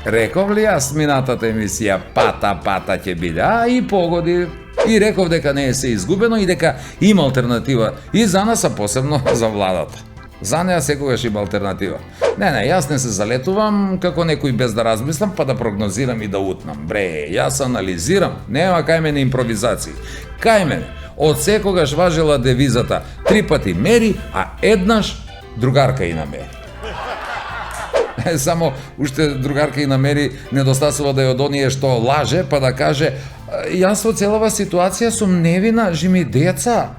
Реков ли јас минатата емисија пата ќе биде, а и погоди. И реков дека не е се изгубено и дека има алтернатива и за нас, а посебно за владата. За неа секогаш има алтернатива. Не, јас не се залетувам како некој без да размислам, па да прогнозирам и да утнам. Бре, јас анализирам, нема кај мене импровизации. Кај мене, од секогаш важела девизата 3 пати мери, а еднаш другарка и намери. Само уште другарка и намери недостасува да е од оние што лаже, па да каже јас во целава ситуација сум невина, жими деца.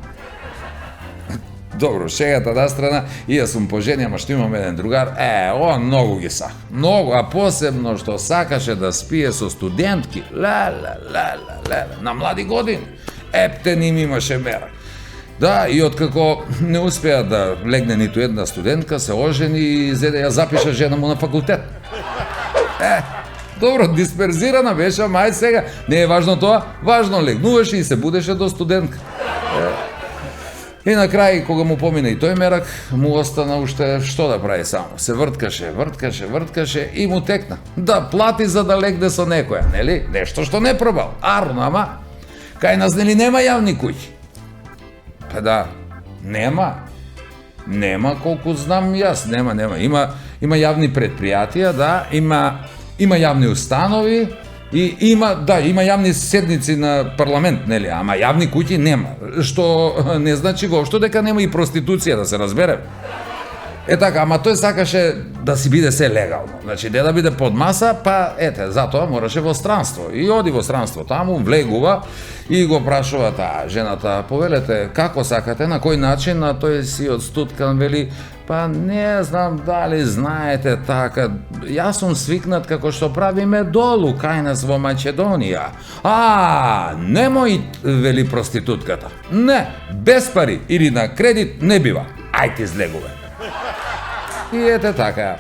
Добро, шегата на страна, и јас сум пожени, ама што имам еден другар, он многу ги сака. Многу, а посебно што сакаше да спие со студентки. На млади години. Ептен им имаше мерак. Да, и откако не успеа да легне ниту една студентка, се ожени и зеде ја запиша жена му на факултет. Добро, дисперзирана беше, ама ај сега, не е важно тоа, важно легнуваше и се будеше до студентка. И на крај, кога му помина и тој мерак, му остана уште што да прави само. Се врткаше и му текна. Да плати за да легне со некоја, нели? Нешто што не пробал. Арно, ама кај нас нели нема јавни куќи? Па да, нема. Нема колку знам јас, нема. Има јавни предпријатија, да, има јавни установи и има јавни седници на парламент, нели, ама јавни куќи нема, што не значи воопшто дека нема и проституција, да се разбере. Така, ама тој сакаше да си биде се легално. Значи, не да биде под маса, па затоа мораше во странство. И оди во странство, таму влегува и го прашува жената, повелете, како сакате, на кој начин, а тој си одстуткан, вели, па не знам дали знаете така, јас сум свикнат како што правиме долу, кај нас во Македонија. Немој, вели проститутката. Не, без пари или на кредит не бива. Ајте излегуве. И така.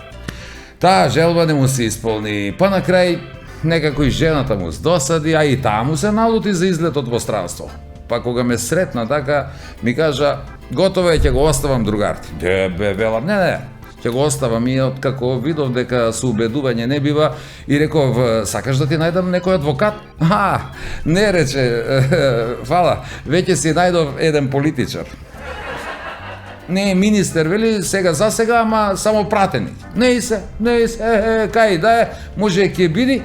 Таа желба не му се исполни, па на крај некако и жената му здосади, а и таа му се налути за излетот во странство. Па кога ме сретна така, ми кажа, готово е, ќе го оставам другарти. Велам, не, ќе го оставам и откако видов дека со убедување не бива и реков, сакаш да ти најдам некој адвокат? Не, рече, фала, веќе си најдов еден политичар. Не е министер, вели, за сега, ама само пратеник. Не и се, кај да е, може ќе биди,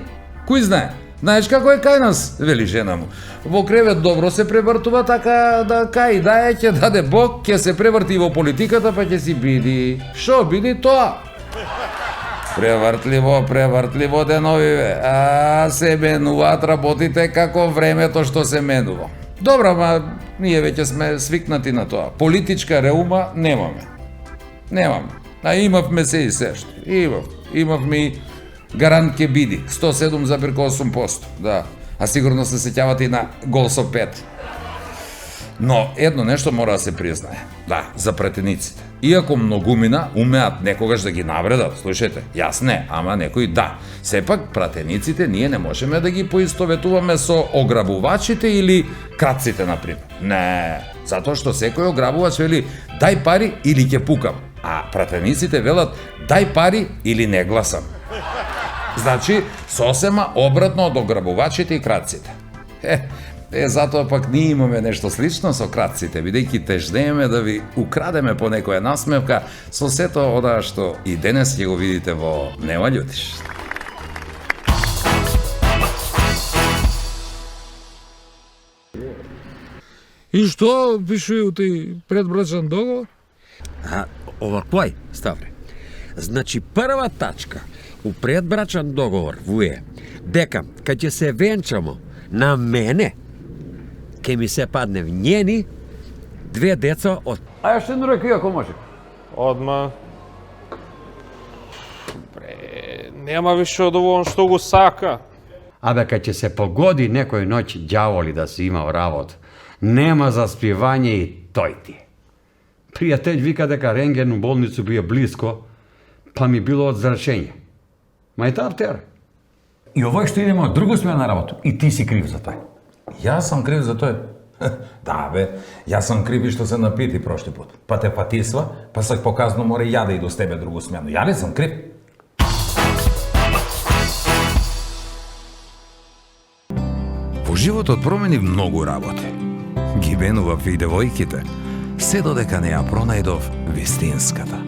кој знае. Знаеш како е кај нас, вели жена му. Во кревет добро се превртува, така да кај да е, ќе даде Бог, ќе се преврти во политиката, па ќе си биди. Шо биди тоа? Превртливо деновиве. Се менуваат работите како времето што се менува. Добро, ма ние веќе сме свикнати на тоа. Политичка реума немаме. А имавме се и се што. Имавме и гарант ке биди. 107,8%. Да. А сигурно се сеќавате и на гол со 5. Но едно нешто мора да се признае. Да, за пратениците. Иако многумина умеат некогаш да ги навредат, слушајте, јас не, ама некои да. Сепак пратениците ние не можеме да ги поистоветуваме со ограбувачите или крадците, например. Не, затоа што секој ограбувач вели дај пари или ќе пукам, а пратениците велат дај пари или не гласам. Значи, сосема обратно од ограбувачите и крадците. Затоа пак ние имаме нешто слично со крадците, бидејќи тежнееме да ви украдеме по некоја насмевка со сето одаа што и денес ќе го видите во Нема љутиш. И што пише у тој предбрачен договор? Оваквај, Ставре. Значи, прва тачка у предбрачен договор е дека кога ќе се венчамо на мене, ке ми се падне в njeni 2 деца од... А ја што рекој ако може? Одма. Нема више од ово што го сака. Абе, кај ќе се погоди некој ноќ ѓаволи да се има работа, нема заспивање и тој ти. Пријател вика дека рентген у болницу бие близко, па ми било од зрачење. Ма и таа втера. И овој што идеме од друга смена на работа, и ти си крив за тоа. Јас сум крив за тој. Да, бе, јас сум крив и што се напити прошли пат. Па те фатисва, па сак показно море ја да иду с тебе другу смену. Ја ли сум крив? Во животот промени многу работи. Ги менував и девојките, се додека не ја пронајдов вистинската.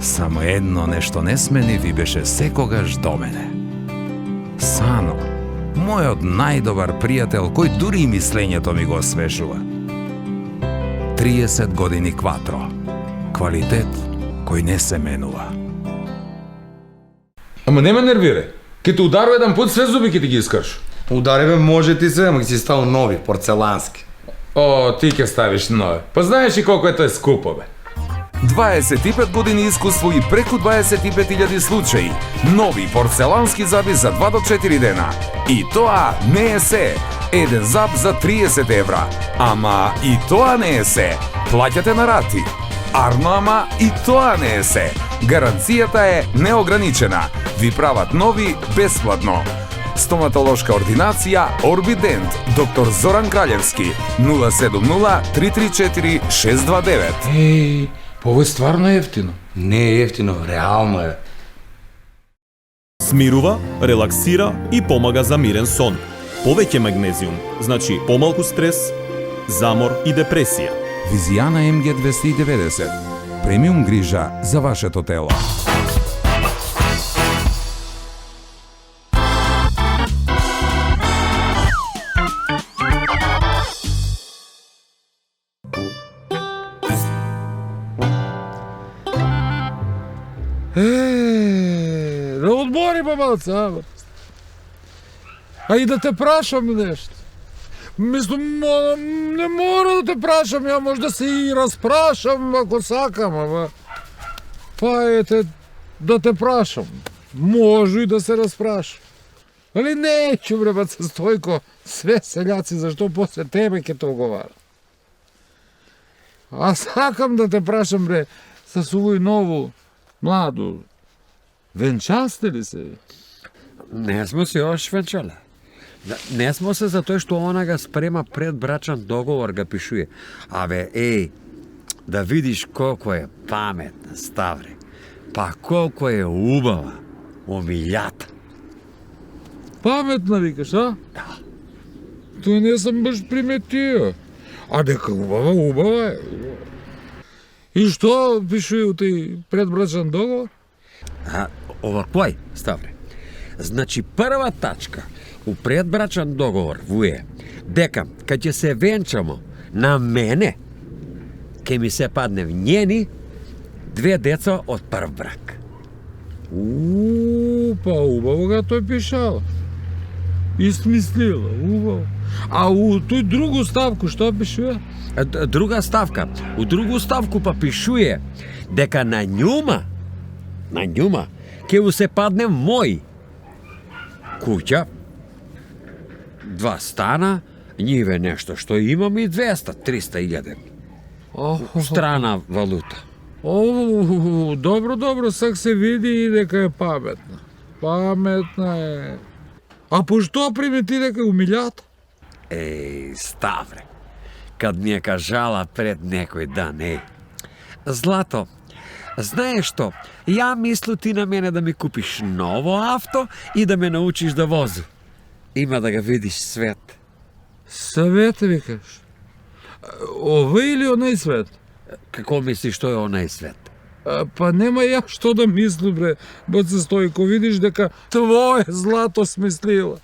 Само едно нешто не сменив и беше секогаш до мене. Сано, мојот најдобар пријател, кој дури и мислењето ми го освежува. 30 години кватро. Квалитет кој не се менува. Ама не ме нервирај. Ке те ударува еден пат, све зуби ке ти ги искаш. Удари бе, може ти се, ама ги си ставил нови, порцелански. О, ти ќе ставиш нови. Па знаеш и колко е тоа скупо, бе. 25 години искуство и преку 25.000 случаи. Нови порцелански заби за 2 до 4 дена. И тоа не е се. Еден заб за 30 евра. Ама и тоа не е се. Плаќате на рати. Арно, ама и тоа не е се. Гаранцијата е неограничена. Ви прават нови бесплатно. Стоматолошка ординација Орбидент, доктор Зоран Краљевски, 070-334-629. Еј, па ово е стварно ефтино. Не е ефтино, реално е. Смирува, релаксира и помага за мирен сон. Повеќе магнезиум, значи помалку стрес, замор и депресија. Визијана МГ 290. Премиум грижа за вашето тело. Да одмори па малце, абе. А и да те прашам нешто. Мислам, не мора да те прашам, ја може да се и распрашам ако сакам, ама... Па ете, да те прашам. Може и да се распрашам. Али неќу, бре, баца Стојко, све селјаци, зашто после тебе ќе те оговара. А сакам да те прашам, бре, са сувој нову, младу, венчасте ли се? Не смо се ош венчале. Не смо се затоа што она га спрема предбрачан договор, га пишуе. Абе, еј, да видиш колко е паметна, Ставре. Па колко е убава, омилјата. Паметна, викаш, а? Да. Тој не сам баш приметио. А дека убава, убава е. И што пишуе у тој предбрачан договор? Оваквај, Ставре. Значи, прва тачка у предбрачан договор вуе дека кај ќе се венчамо на мене, ќе ми се падне в njeni 2 деца од прв брак. Па убаво га тој пишал. Измислила, убаво. А у тој другу ставку што пишува? Друга ставка. У другу ставку па пишуе дека на њума ќе му се падне мој куќа, 2 стана, njиве нешто што имам и 200-300 илјади. Страна валута. О, добро, сак се види и дека е паметна. Паметна е. А по што примети дека умилјата? Еј, Ставре, кад ми е кажала пред некој дан, еј. Злато, знаеш што, ја мислу ти на мене да ми купиш ново авто и да ме научиш да возу. Има да га видиш свет. Свете викаш? Овој или онај свет? Како мислиш што е онај свет? Па нема ја што да мислу, бре, баце Стојко, видиш дека твое злато смислила.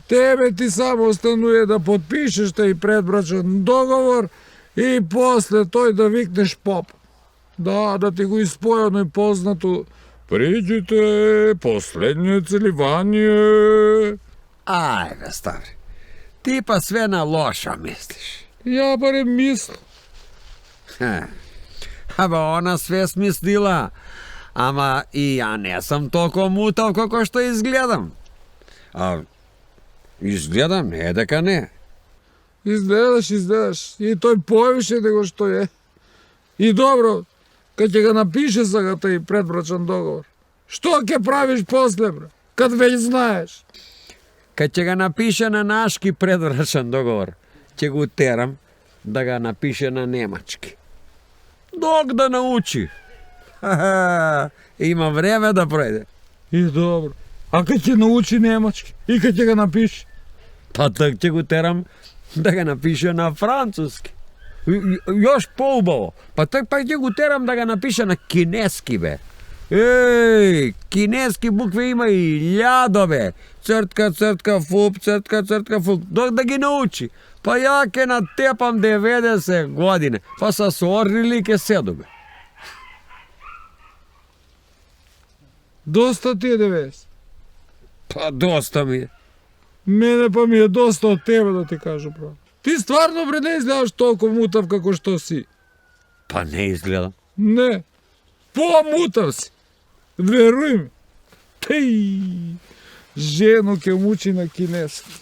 Тебе ти само остануе да подпишеш тај предбрачен договор и после тој да викнеш поп. Да ти го испоја оној познато "Приđите, последње целивање". Ај, бе, Ставре, ти па све на лошо мислиш. Ја барем мислам. Абе, она све смислила. Ама и ја не сум толку мутав како што изгледам. А изгледам, не е дека не. Изгледаш. И тој повише него што е. И добро, кад ќе ga напише сега тај предбрачен договор. Што ќе правиш после, бре? Кад веќе знаеш. Кад ќе га напише на нашки предбрачен договор, ќе го терам да га напише на немачки. Док да научи. Има време да пројде. И добро. А kad ќе научи немачки и kad ќе ga напише? Па так ќе го терам да ga напише на француски. Još поубаво. Па так пак ќе го терам да ga напише на кинески, бе. Ей, кинески букви има и љадо, бе. Цртка, цртка, фуп, цртка, цртка, фуп. Док да ги научи. Па ја ќе натепам 90 години. Па са сорили ке седу, бе. Доста ти е 90. Па доста ми е. Мене па ми е доста од тебе, да ти кажа право. Ти стварно бре не изгледаш толку мутав како што си. Па не изгледам. Не. По-мутав си. Веруј ми. Тей. Жено ќе мучи на кинески.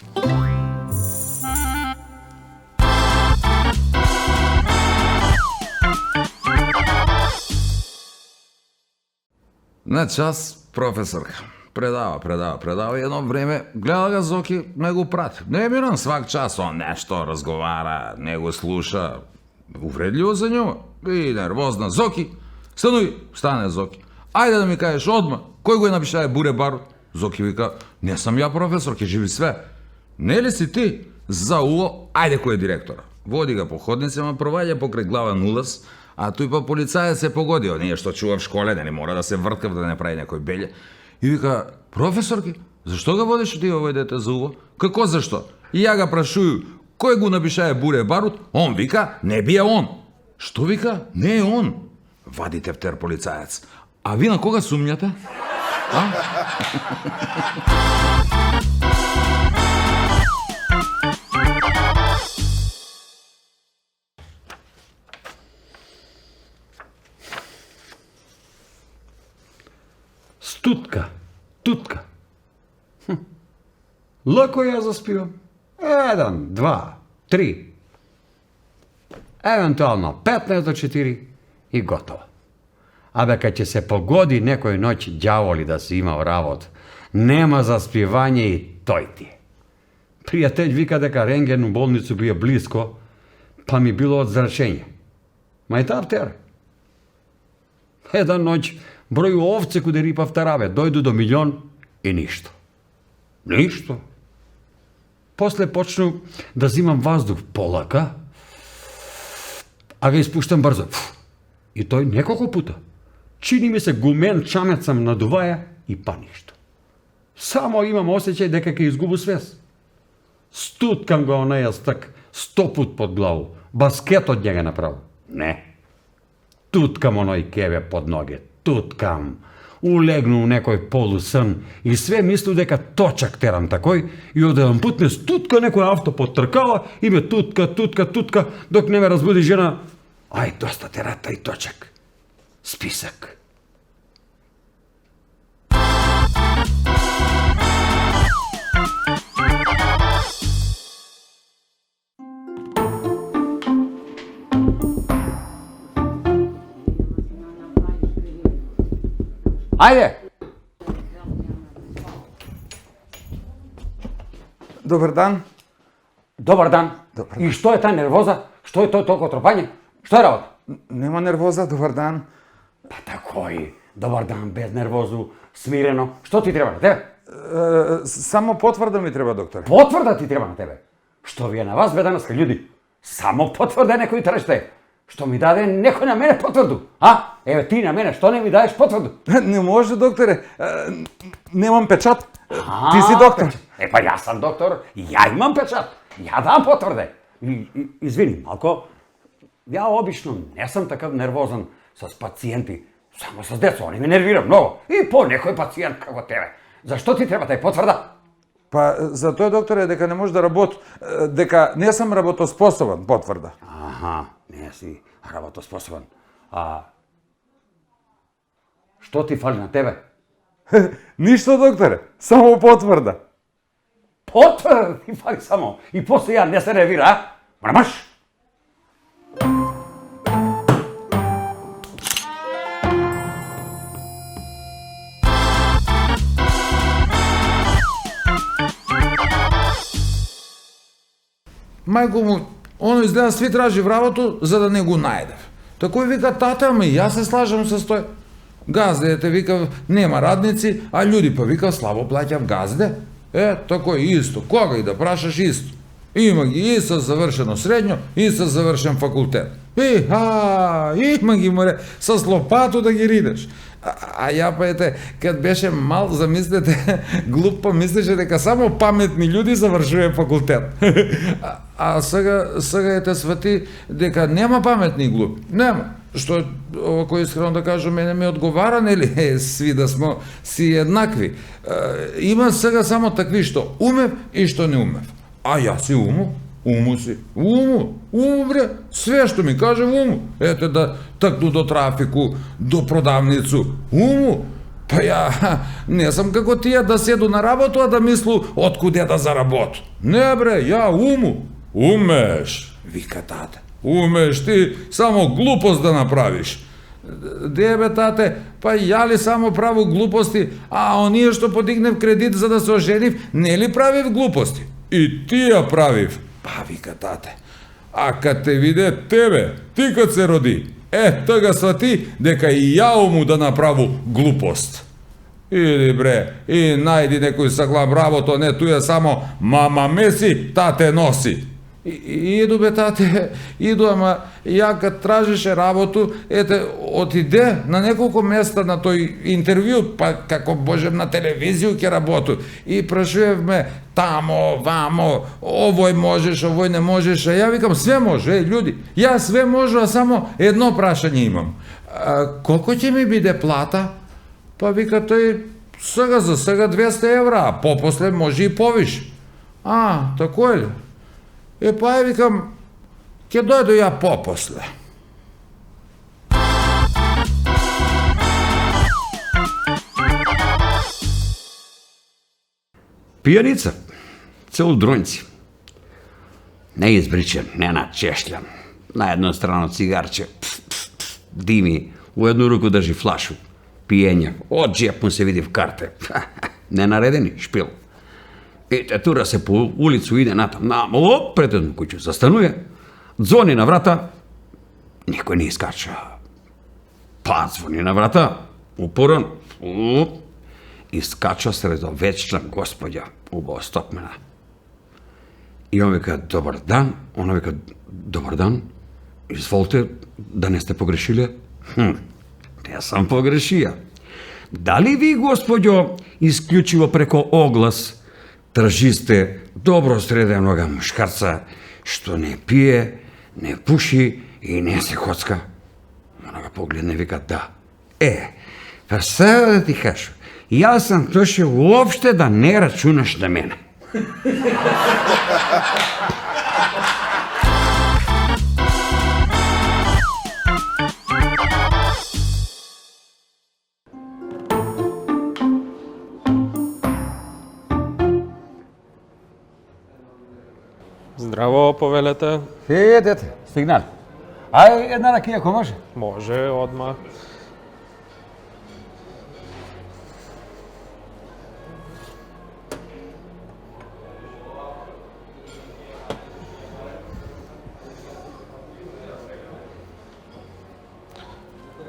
На час професорка. Предава и едно време гледа ga Зоки, не го прати. Не е миран свак час, он нешто разговара, не го слуша. Увредливо за njemu. И нервозна. Зоки, стане Зоки. Ајде да ми кажеш одма, кој го е напишае Буре Барут? Зоки вика, не сам ја професор, ке живи све. Не ли си ти? За уло, ајде кој е директора. Води ga по ходницima, проваѓа покрај главен улаз, а тој па полицајец се погодио, ние што чува в школе, не мора да се врткав да не прави некој белje. И вика, професорки, зашто го водиш ти овој дете за уло? Како зашто? И ја ga прашую, кој го напишае Буре Барут? Он вика, не бие он. Што вика? Не е он. Вади тефтер полицајец. А ви на кога сумњате? А? Тутка. Лако ја заспивам. 1, 2, 3. Евентуално 15 до 4 и готово. Абе, кад ќе се погоди некој ноќ ѓаволи да си имал работ, нема заспивање и тој ти е. Пријател вика дека рентген у болницу бие близко, па ми било од зрачење. Ма и таптер. Една ноќ број овце куде рипав тараве, дојду до 1.000.000 и ништо. Ништо. После почну да зимам воздух полака, а ga испуштам брзо. И тој неколку пута. Чини ми се гумен чамет сам надуваја и па ништо. Само имам осеќај дека ќе изгубу свес. Стуткам го онаја стак 100 пут под главу. Баскет од njega направо. Не. Туткам оној кебе под ноге. Туткам. Улегну у некој полусан и све мислу дека точак терам такој и од еден пут ме стутка некој авто подтркала и ме тутка, док не ме разбуди жена. Ај, доста терата и точак. Списак. Ајде! Добар дан. Добар дан. И што е таа нервоза? Што е тој толку тропање? Што е работа? Нема нервоза, добар дан. Па такој, добар дан, без нервозу, смирено. Што ти треба на тебе? Само потврда ми треба, доктор. Потврда ти треба на тебе. Што ви е на вас, бе, данаска, људи? Само потврда некој треште. Што ми даде некој на мене потврду? А? Еве ти на мене, што не ми даеш потврду? Не може, докторе. Немам печат. Ти си доктор. Е, па јас сам доктор, ја имам печат. Ја дам потврде. Извини, малко, ја обично не сам такав нервозан с пациенти. Само с деца, они ме нервира много. И по некој пациент како тебе. Зашто ти треба тај потврда? Па, за тој, докторе, дека не може да работи, дека не сам работоспособен, потврда. Аха, не си работоспособен. А што ти фали на тебе? Ништо, докторе, само потврда. Потврда ти фали само. И после ја не се нервира, а? Мрамаш? Мајко му, оно изгледа сви тражи вработу за да не го најдев. Такој вика, тата, ама и јас се слажам со тој. Газдите викав нема радници, а луѓи па викав слабо плаќав газде. Тако е исто. Кога и да прашаш исто. Има ги и со завршено средњо, и со завршен факултет. Има ги море, со лопату да ги ридеш. А ја па кад беше мал, замислете, глуп помислеше дека само паметни луѓе завршуваат факултет. А сега свати дека нема паметни и глупи. Нема. Што, овако искрено да кажам, мене ми одговара, нели, сви да смо си еднакви. Има сега само такви што умев и што не умев. А јас си уму си. Уму, бре, све што ми каже уму. Да такну до трафику, до продавницу. Уму. Па ја не сам како тие да седу на работу, а да мислу откуде да заработу. Не бре, ја уму. Умеш, вика тате. Умеш ти само глупост да направиш. Дебе, тате, па ја ли само праву глупости, а оние што подигнев кредит за да се оженив, не ли правив глупости? И ти ја правив. Па, вика тате, а кад те виде тебе, ти кад се роди, тога свати дека и ја уму да направу глупост. Иди бре, и најди некој саглам работа, не туја само мама меси, тате носи. Иду бе, тате, иду, ама ја кад тражеше работу, отиде на неколку места на тој интервју, па како божем на телевизију ќе работу. И прашувавме тамо, вамо, овој можеш, овој не можеш, а ја викам све може, луѓи, ја све можу, а само едно прашање имам. Колку ќе ми биде плата? Па вика тој, сега за сега 200 евра, а попосле може и повиш. Тако е ли? Па викам, ќе дојду ја попосле. Пијаница, целудроњци, неизбричен, неначешљан, на една страна цигарче, дими, у едну руку држи флашу, пиење, од джеп му се види в карте, ненаредени, шпил. Тура се по улицу, иде натам, пред едну куќу, застануе, звони на врата, никој не искача. Па звони на врата, упоран, искача средовечна господја, убава стокмена. И он вика, добар дан, она вика, добар дан, изволте, да не сте погрешиле? Не сам погрешија. Дали ви, господјо, исклучиво преко оглас, тражисте добро среденоga мушкарца, што не пие, не пуши и не се коцка? Она го погледне и вика, да. Па сега да ти кажу, јас сам дошел уопште да не рачунаш на мене. Здраво, повелете. Дете, сигнал. Ај, една ракија, ако може. Може, одма.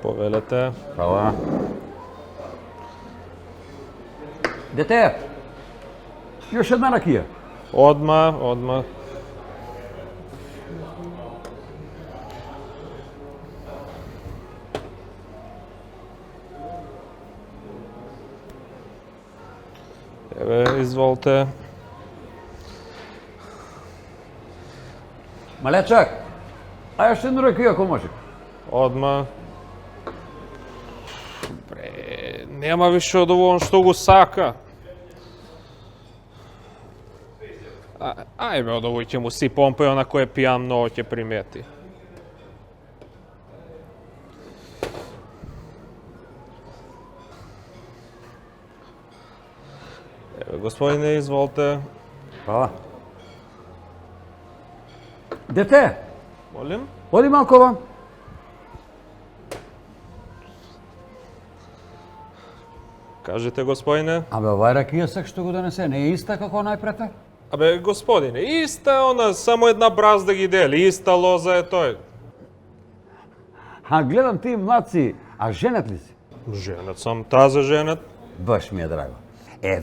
Повелете. Хвала. Дете, још една ракија. Одма. Еве, изволте. Малечак, ај још една ракија, ако може. Одма. Нема више од ово што го сака. Ајме од овој ќе му си помпај, онако е пијан, многу ќе примети. Еве, господине, изволте. Хвала. Дете, Молим? оди малко вам. Кажете, господине. Абе, овај ракија сак што го донесе, не е иста како најпрете? Абе, господине, иста она, само една бразда ги дели, иста лоза е тој. Гледам ти младци, а женат ли си? Женат сам, таза женат. Baš mi je drago.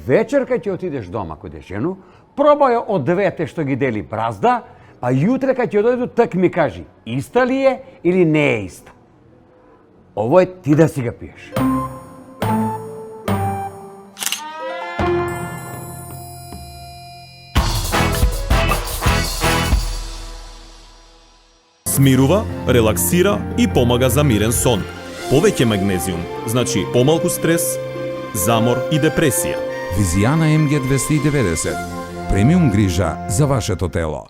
Večer kad ti otideš doma kod ženu, probaj od dvete što gi deli brazda, pa jutre kad ti dojdu tak mi kaži, ista li je ili ne je ista. Ovo je ti da si ga piješ. Смирува, релаксира и помага за мирен сон. Повеќе магнезиум, значи помалку стрес, замор и депресија. Визијана МГ290. Премиум грижа за вашето тело.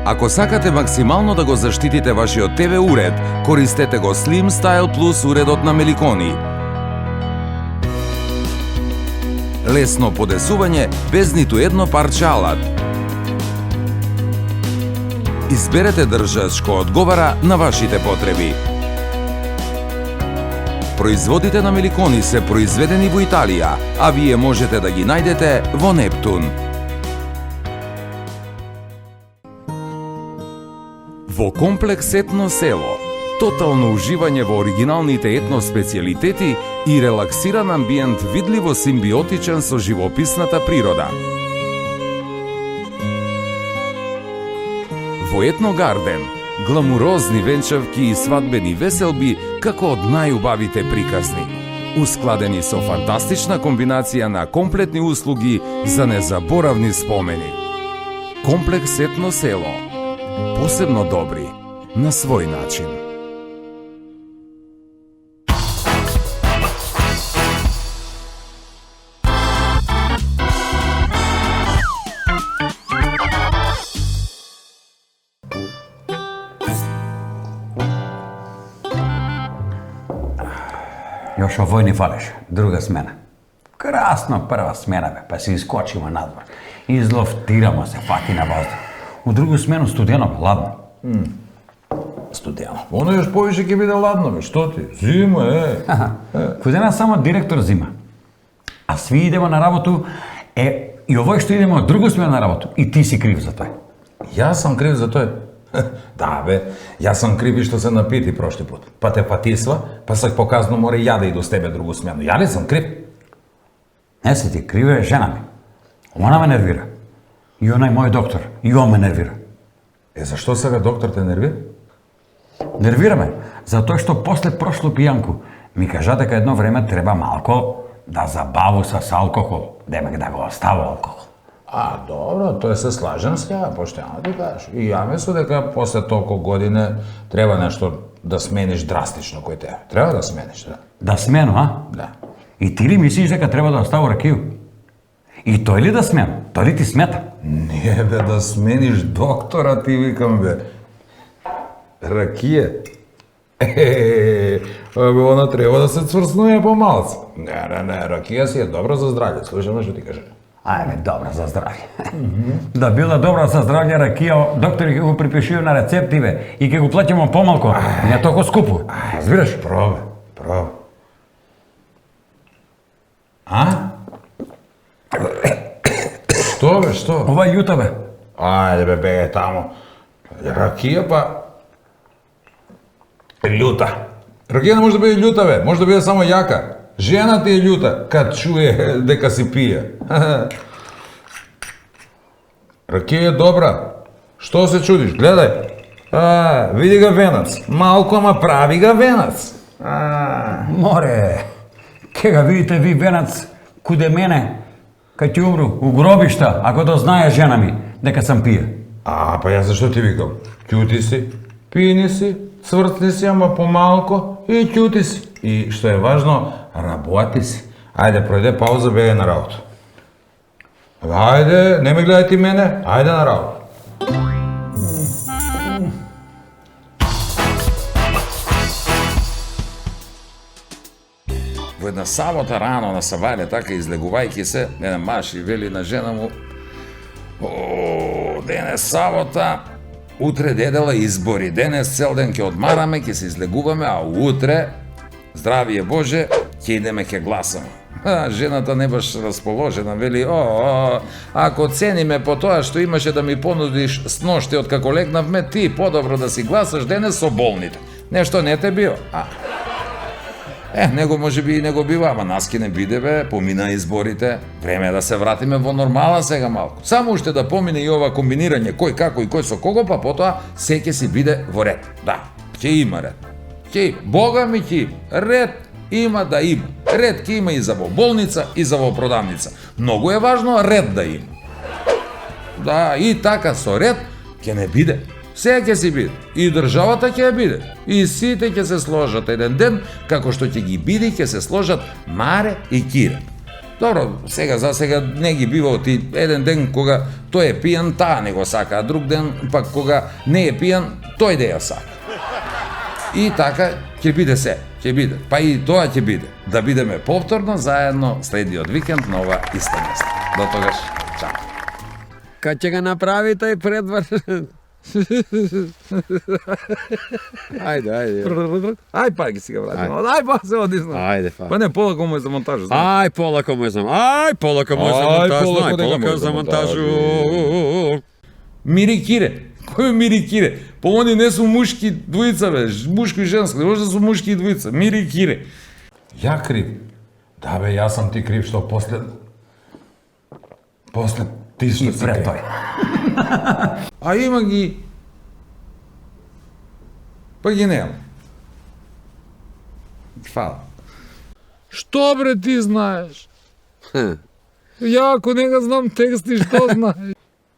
Ако сакате максимално да го заштитите вашиот ТВ уред, користете го Slim Style Plus уредот на Меликони. Лесно подесување без ниту едно парче алат. Изберете држач кој одговара на вашите потреби. Производите на Меликони се произведени во Италија, а вие можете да ги најдете во Нептун. Во комплекс Етно село, тотално уживање во оригиналните етно специјалитети и релаксиран амбиент видливо симбиотичен со живописната природа. Во Етно Гарден, гламурозни венчавки и свадбени веселби како од најубавите приказни, ускладени со фантастична комбинација на комплетни услуги за незаборавни спомени. Комплекс Етно село. Посебно добри на свој начин. Još ovoj ni fališ, druga smena. Krasno prva smena, be, pa se iskočimo nadvor. Izloftiramo se, fati na vazduh. U drugu smenu studeno, be, ladno. Студено. Оно још повише ќе биде ладно, бе, што ти? Зима, Кod нас само директор зима. А сви идемо на работу, и овој што идемо од другу смена на работу, и ти си крив за тоа. Јас сам крив за тој. Да, бе, јас сам крив и што се напити прошли пат. Па те патисва, па сак показно море ја да иду с тебе другу смену. Ја ли сам крив? Не си ти крива е жена ми. Она ме нервира. И онај мој доктор, и он ме нервира. Зашто сега доктор те нервира? Нервира ме, затоа што после прошло пијанку ми кажа дека едно време треба малко да забаву с алкохол, демек да го оставу алкохол. Добро, тој се слажем с ја, поштено ти кажеш. И ја мислам дека после толку години треба нешто да смениш драстично кој тебе. Треба да смениш, да. Да смену, а? Да. И ти ли мислиш дека треба да оставу ракију? И тој ли да смену? Тој ли ти смета? Не, бе, да смениш доктора, ти викам, бе. Ракија. Она треба да се цврснуе помалце. Не, ракија си е добра за здравје, слушаме што ти кажа. Ајме, добра за здравје. Да била добра за здравје ракија, доктори ќе го припишуju на рецепти, бе, и ќе го плаќаме помалку, не толку скупо. Разбираш? Проба. Што, бе, што? Ова е јута, бе. Ајде, бе, тамо. Ракија, па... Љута. Ракија не може да биде љута, бе. Може да биде само јака. Жена ти е љута, кад чуе дека си пие. Ракија е добра. Што се чудиш? Гледај. Види ga венац. Малку, ама прави ga венац. Море, ке га видите ви венац куде мене, кај ти умру, у гробишта, ако да знае жена ми, дека сам пие. Па јас зашто ти викам? Ќути си, пини си, цвртни си, ама помалко и ќути си. И што е важно, работи си. Ајде, пројде пауза, бегај на работа. Ајде, не ме гледај ти мене, ајде на работа. Во една сабота рано на савале, така излегувајќи се, еден маж и вели на жена му: денес сабота, утре дедела избори, денес цел ден ќе одмараме, ќе се излегуваме, а утре, здравие Боже, ќе идеме ќе гласаме. Жената не баш расположена, вели: ако цениме по тоа што имаше да ми понудиш сношти од како легнавме, ти подобро да си гласаш денес со болните. Нешто не те био? Него може би и него бива, ама нас ке не биде бе, помина изборите, време е да се вратиме во нормала сега малку. Само уште да помине и ова комбинирање кој како и кој со кого, па потоа се ќе си биде во ред. Да, ќе има ред. Бога ми ќе има. Ред има да има. Ред ќе има и за во болница и за во продавница. Многу е важно ред да има. Да, и така со ред ќе не биде. Се ќе си биде. И државата ќе ја биде. И сите ќе се сложат еден ден, како што ќе ги биде, ќе се сложат Маре и Кире. Добро, за сега не ги бива оти еден ден кога тој е пијан, таа не го сака, а друг ден пак кога не е пијан, тој да ја сака. И така ќе биде се, ќе биде. Па и тоа ќе биде. Да бидеме повторно заедно следниот викенд на ова иста место. До тогаш, чао. Кад ќе го направи тој предвар? Ајде. Ај па ги си го вратимо. Ај па се одисна. Ајде, па. Па не, полако му е за монтажу. Ај, полако му е за монтажу. Мири Кире. Кој Мири Кире? По они не су мушки двојца бе, мушко и женско, не може да су мушки и двојца. Мири Кире. Ја крив? Да бе, јас сам ти крив што после ти што си крив. А има ги... Па ги нема. Фала. Што бре ти знаеш? Ја ако не го знам тексти, што знаеш?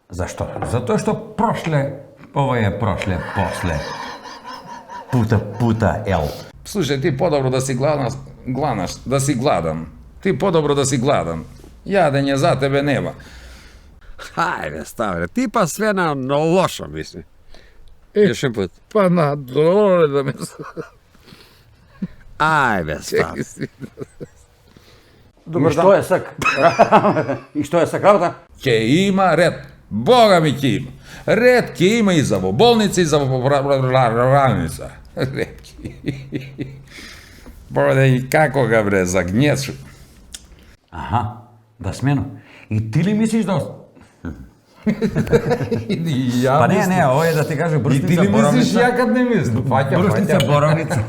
Зашто? Затоа што ова е прошле, после. Пута, ел. Слушај, ти подобро да си да си гладан. Ти подобро да си гладан. Јадење за тебе нема. Ајде, ставре, ти па све на лошо, мисли. Ешен пut. Па на доле да ме... Ајде, ставре. И што е сак? И што е сак работа? Ќе има ред. Бога ми ќе има. Ред ќе има и за во болница и за во продавница. Ред ќе има. Боде и како га бре, за гнец. Аха, да смено. И ти ли мислиш да... Па не, ово е да ти кажа брстница, боровница. И ти ли мислиш, ја кад не мислам? Брстница, боровница.